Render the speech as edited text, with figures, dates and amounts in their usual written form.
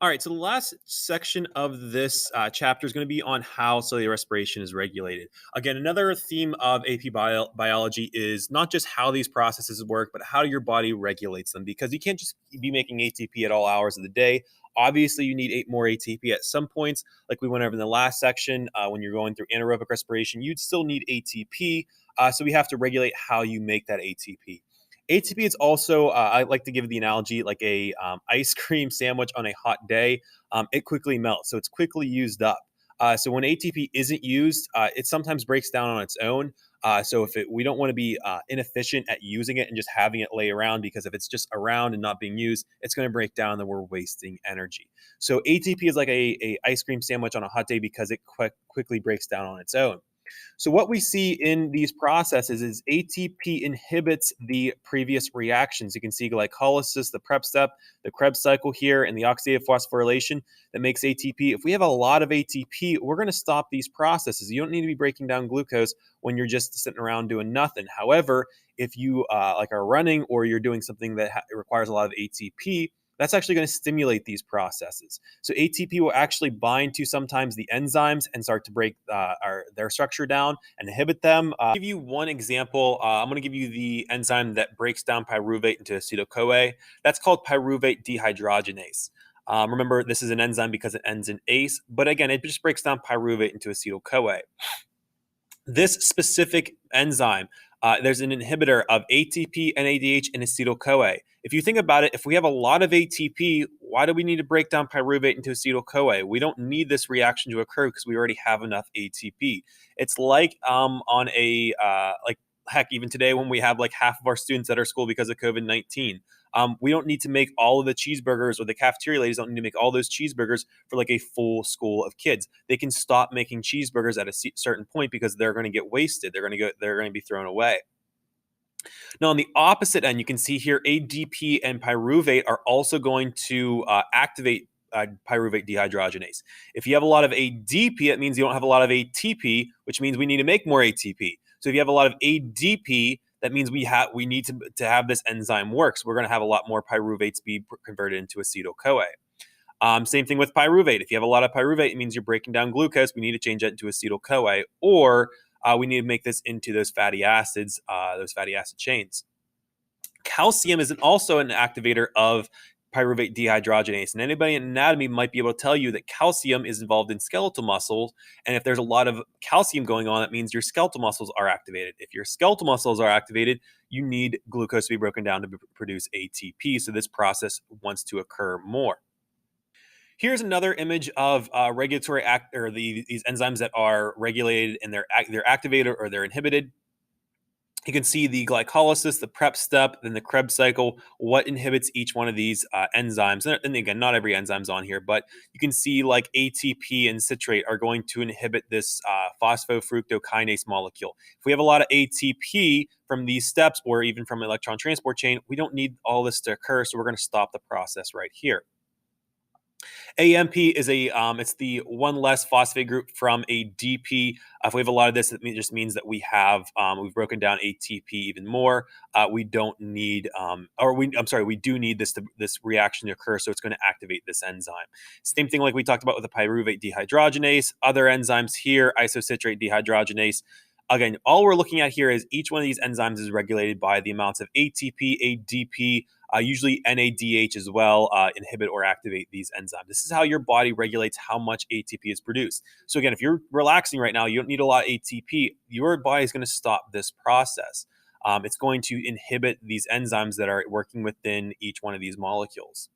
All right, so the last section of this chapter is going to be on how cellular respiration is regulated. Again, another theme of biology is not just how these processes work, but how your body regulates them, because you can't just be making ATP at all hours of the day. Obviously, you need more ATP at some points, like we went over in the last section. When you're going through anaerobic respiration, you'd still need ATP. So we have to regulate how you make that ATP. ATP is also, I like to give the analogy like a ice cream sandwich on a hot day. It quickly melts, so it's quickly used up. So when ATP isn't used, it sometimes breaks down on its own. So we don't want to be inefficient at using it and just having it lay around, because if it's just around and not being used, it's going to break down and we're wasting energy. So ATP is like a ice cream sandwich on a hot day because it quickly breaks down on its own. So what we see in these processes is ATP inhibits the previous reactions. You can see glycolysis, the prep step, the Krebs cycle here, and the oxidative phosphorylation that makes ATP. If we have a lot of ATP, we're going to stop these processes. You don't need to be breaking down glucose when you're just sitting around doing nothing. However, if you are running or you're doing something that requires a lot of ATP, that's actually going to stimulate these processes. So ATP will actually bind to sometimes the enzymes and start to break their structure down and inhibit them. I'll give you one example. I'm going to give you the enzyme that breaks down pyruvate into acetyl-CoA. That's called pyruvate dehydrogenase. Remember, this is an enzyme because it ends in ase, but again, it just breaks down pyruvate into acetyl-CoA. This specific enzyme, there's an inhibitor of ATP, NADH, and acetyl-CoA. If you think about it, if we have a lot of ATP, why do we need to break down pyruvate into acetyl-CoA? We don't need this reaction to occur because we already have enough ATP. It's like on a heck, even today when we have like half of our students at our school because of COVID-19. We don't need to make all of the cheeseburgers, or the cafeteria ladies don't need to make all those cheeseburgers for like a full school of kids. They can stop making cheeseburgers at a certain point because they're going to get wasted. They're going to be thrown away. Now, on the opposite end, you can see here ADP and pyruvate are also going to activate pyruvate dehydrogenase. If you have a lot of ADP, that means you don't have a lot of ATP, which means we need to make more ATP. So if you have a lot of ADP, that means we need to have this enzyme work. So we're going to have a lot more pyruvates be converted into acetyl-CoA. Same thing with pyruvate. If you have a lot of pyruvate, it means you're breaking down glucose. We need to change that into acetyl-CoA, or we need to make this into those fatty acids, those fatty acid chains. Calcium is also an activator of pyruvate dehydrogenase. And anybody in anatomy might be able to tell you that calcium is involved in skeletal muscles. And if there's a lot of calcium going on, that means your skeletal muscles are activated. If your skeletal muscles are activated, you need glucose to be broken down to produce ATP. So this process wants to occur more. Here's another image of these enzymes that are regulated and they're activated or they're inhibited. You can see the glycolysis, the prep step, then the Krebs cycle, what inhibits each one of these enzymes. And again, not every enzyme's on here, but you can see like ATP and citrate are going to inhibit this phosphofructokinase molecule. If we have a lot of ATP from these steps, or even from an electron transport chain, we don't need all this to occur, so we're going to stop the process right here. AMP is it's the one less phosphate group from ADP. If we have a lot of this, it just means that we've broken down ATP even more. We don't need, we do need this reaction to occur, so it's going to activate this enzyme. Same thing like we talked about with the pyruvate dehydrogenase. Other enzymes here, isocitrate dehydrogenase. Again, all we're looking at here is each one of these enzymes is regulated by the amounts of ATP, ADP, usually NADH as well, inhibit or activate these enzymes. This is how your body regulates how much ATP is produced. So again, if you're relaxing right now, you don't need a lot of ATP, your body is going to stop this process. It's going to inhibit these enzymes that are working within each one of these molecules.